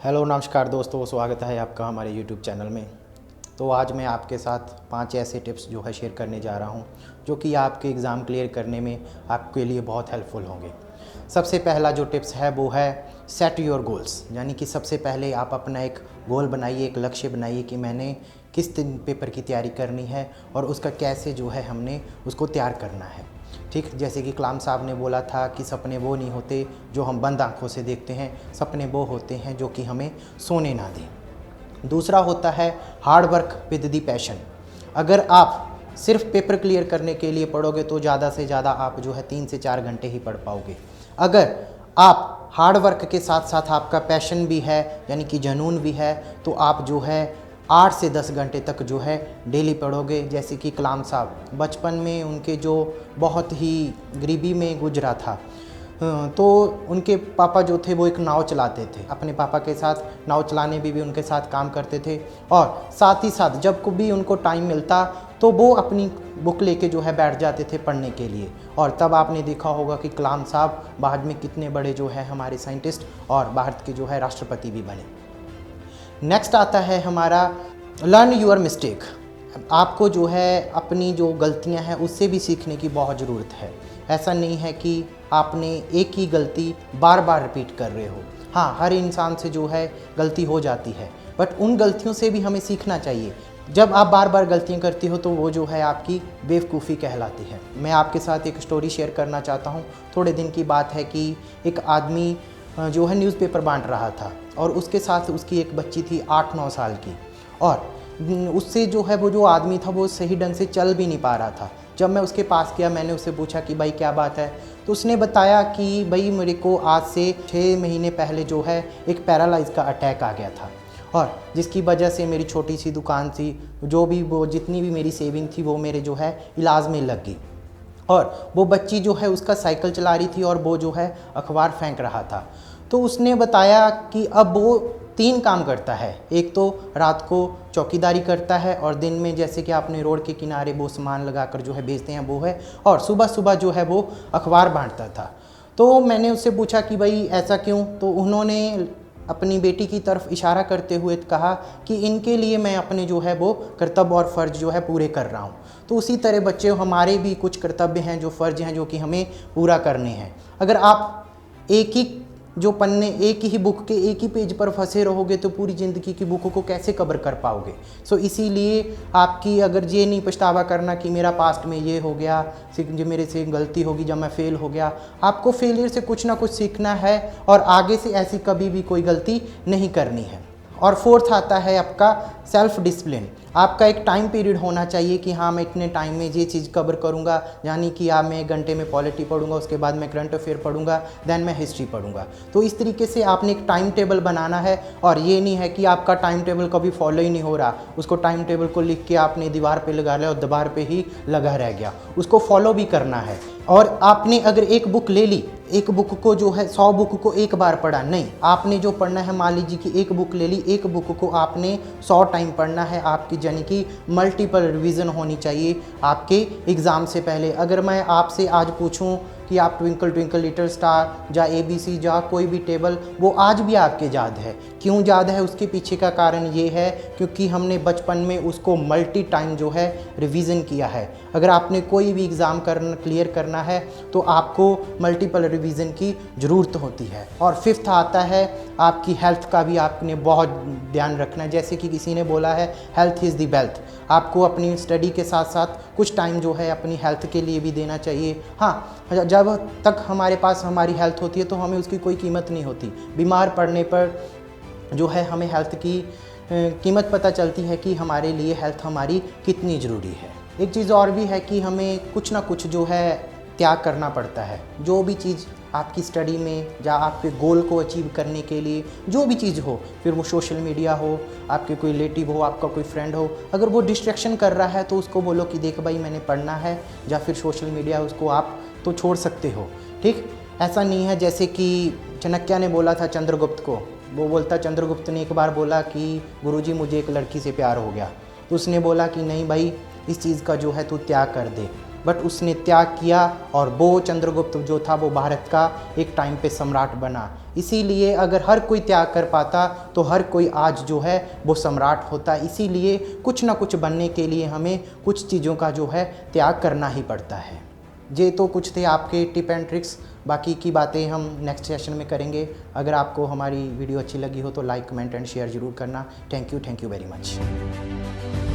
Hello नमस्कार दोस्तों, स्वागत है आपका हमारे यूट्यूब चैनल में। तो आज मैं आपके साथ 5 ऐसे टिप्स जो है शेयर करने जा रहा हूं जो कि आपके एग्ज़ाम क्लियर करने में आपके लिए बहुत हेल्पफुल होंगे। सबसे पहला जो टिप्स है वो है सेट योर गोल्स, यानी कि सबसे पहले आप अपना एक गोल बनाइए, एक लक्ष्य बनाइए कि मैंने किस दिन पेपर की तैयारी करनी है और उसका कैसे जो है हमने उसको तैयार करना है। ठीक, जैसे कि कलाम साहब ने बोला था कि सपने वो नहीं होते जो हम बंद आँखों से देखते हैं, सपने वो होते हैं जो कि हमें सोने ना दें। दूसरा होता है hard work with the passion. अगर आप सिर्फ पेपर क्लियर करने के लिए पढ़ोगे तो ज़्यादा से ज़्यादा आप जो है 3 से 4 घंटे ही पढ़ पाओगे। अगर आप हार्ड वर्क के साथ साथ आपका पैशन भी है, यानी कि जुनून भी है, तो आप जो है 8 से 10 घंटे तक जो है डेली पढ़ोगे। जैसे कि कलाम साहब बचपन में उनके जो बहुत ही गरीबी में गुजरा था, तो उनके पापा जो थे वो एक नाव चलाते थे। अपने पापा के साथ नाव चलाने भी उनके साथ काम करते थे और साथ ही साथ जब भी उनको टाइम मिलता तो वो अपनी बुक लेके जो है बैठ जाते थे पढ़ने के लिए। और तब आपने देखा होगा कि कलाम साहब बाद में कितने बड़े जो है हमारे साइंटिस्ट और भारत के जो है राष्ट्रपति भी बने। नेक्स्ट आता है हमारा लर्न यूर मिस्टेक। आपको जो है अपनी जो गलतियां हैं उससे भी सीखने की बहुत ज़रूरत है। ऐसा नहीं है कि आपने एक ही गलती बार बार रिपीट कर रहे हो। हाँ, हर इंसान से जो है गलती हो जाती है, बट उन गलतियों से भी हमें सीखना चाहिए। जब आप बार बार गलतियां करती हो तो वो जो है आपकी बेवकूफ़ी कहलाती है। मैं आपके साथ एक स्टोरी शेयर करना चाहता हूँ। थोड़े दिन की बात है कि एक आदमी जो है न्यूज़पेपर बांट रहा था और उसके साथ उसकी एक बच्ची थी 8-9 साल की, और उससे जो है वो जो आदमी था वो सही ढंग से चल भी नहीं पा रहा था। जब मैं उसके पास गया, मैंने उससे पूछा कि भाई क्या बात है, तो उसने बताया कि भाई मेरे को आज से 6 महीने पहले जो है एक पैरालाइज का अटैक आ गया था, और जिसकी वजह से मेरी छोटी सी दुकान थी, जो भी वो जितनी भी मेरी सेविंग थी वो मेरे जो है इलाज में लग गई। और वो बच्ची जो है उसका साइकिल चला रही थी और वो जो है अखबार फेंक रहा था। तो उसने बताया कि अब वो 3 काम करता है। एक तो रात को चौकीदारी करता है और दिन में जैसे कि आपने रोड के किनारे वो सामान लगाकर जो है बेचते हैं वो है, और सुबह सुबह जो है वो अखबार बांटता था। तो मैंने उससे पूछा कि भाई ऐसा क्यों, तो उन्होंने अपनी बेटी की तरफ इशारा करते हुए कहा कि इनके लिए मैं अपने जो है वो कर्तव्य और फ़र्ज़ जो है पूरे कर रहा हूँ। तो उसी तरह बच्चे हमारे भी कुछ कर्तव्य हैं, जो फ़र्ज़ हैं, जो कि हमें पूरा करने हैं। अगर आप एक ही जो पन्ने, एक ही बुक के एक ही पेज पर फंसे रहोगे तो पूरी ज़िंदगी की बुकों को कैसे कवर कर पाओगे। सो इसीलिए आपकी अगर ये नहीं पछतावा करना कि मेरा पास्ट में ये हो गया, जो मेरे से गलती होगी, जब मैं फ़ेल हो गया। आपको फेलियर से कुछ ना कुछ सीखना है और आगे से ऐसी कभी भी कोई गलती नहीं करनी है। और फोर्थ आता है आपका सेल्फ डिसिप्लिन। आपका एक टाइम पीरियड होना चाहिए कि हाँ मैं इतने टाइम में ये चीज़ कवर करूँगा, यानी कि मैं 1 घंटे में पॉलिटी पढ़ूंगा, उसके बाद मैं करंट अफेयर पढ़ूंगा, देन मैं हिस्ट्री पढ़ूंगा। तो इस तरीके से आपने एक टाइम टेबल बनाना है, और ये नहीं है कि आपका टाइम टेबल कभी फॉलो ही नहीं हो रहा, उसको टाइम टेबल को लिख के आपने दीवार पे लगा लिया और दीवार पे ही लगा रह गया। उसको फॉलो भी करना है। और आपने अगर एक बुक ले ली, एक बुक को जो है 100 बुक को एक बार पढ़ा नहीं, आपने जो पढ़ना है, मान लीजिए कि एक बुक ले ली, एक बुक को आपने 100 टाइम पढ़ना है। आपकी यानी कि मल्टीपल रिवीजन होनी चाहिए आपके एग्ज़ाम से पहले। अगर मैं आपसे आज पूछूं कि आप ट्विंकल ट्विंकल लिटिल स्टार या ABC या कोई भी टेबल, वो आज भी आपके याद है। क्यों याद है, उसके पीछे का कारण ये है क्योंकि हमने बचपन में उसको मल्टी टाइम जो है रिवीजन किया है। अगर आपने कोई भी एग्ज़ाम क्लियर करना है तो आपको मल्टीपल रिवीजन की ज़रूरत होती है। और फिफ्थ आता है आपकी हेल्थ का भी आपने बहुत ध्यान रखना है। जैसे कि किसी ने बोला है हेल्थ इज़ द वेल्थ। आपको अपनी स्टडी के साथ साथ कुछ टाइम जो है अपनी हेल्थ के लिए भी देना चाहिए। हाँ, जब तक हमारे पास हमारी हेल्थ होती है तो हमें उसकी कोई कीमत नहीं होती। बीमार पड़ने पर जो है हमें हेल्थ की कीमत पता चलती है कि हमारे लिए हेल्थ हमारी कितनी ज़रूरी है। एक चीज़ और भी है कि हमें कुछ ना कुछ जो है त्याग करना पड़ता है। जो भी चीज़ आपकी स्टडी में या आपके गोल को अचीव करने के लिए जो भी चीज़ हो, फिर वो सोशल मीडिया हो, आपके कोई रिलेटिव हो, आपका कोई फ्रेंड हो, अगर वो डिस्ट्रैक्शन कर रहा है तो उसको बोलो कि देख भाई मैंने पढ़ना है, या फिर सोशल मीडिया उसको आप तो छोड़ सकते हो। ठीक, ऐसा नहीं है जैसे कि चाणक्य ने बोला था चंद्रगुप्त को। वो बोलता, चंद्रगुप्त ने एक बार बोला कि गुरुजी मुझे एक लड़की से प्यार हो गया। तो उसने बोला कि नहीं भाई, इस चीज़ का जो है तू त्याग कर दे। बट उसने त्याग किया और वो चंद्रगुप्त जो था वो भारत का एक टाइम पे सम्राट बना। इसीलिए अगर हर कोई त्याग कर पाता तो हर कोई आज जो है वो सम्राट होता। इसीलिए कुछ ना कुछ बनने के लिए हमें कुछ चीज़ों का जो है त्याग करना ही पड़ता है। ये तो कुछ थे आपके टिप एंड ट्रिक्स, बाकी की बातें हम नेक्स्ट सेशन में करेंगे। अगर आपको हमारी वीडियो अच्छी लगी हो तो लाइक, कमेंट एंड शेयर ज़रूर करना। Thank you very much.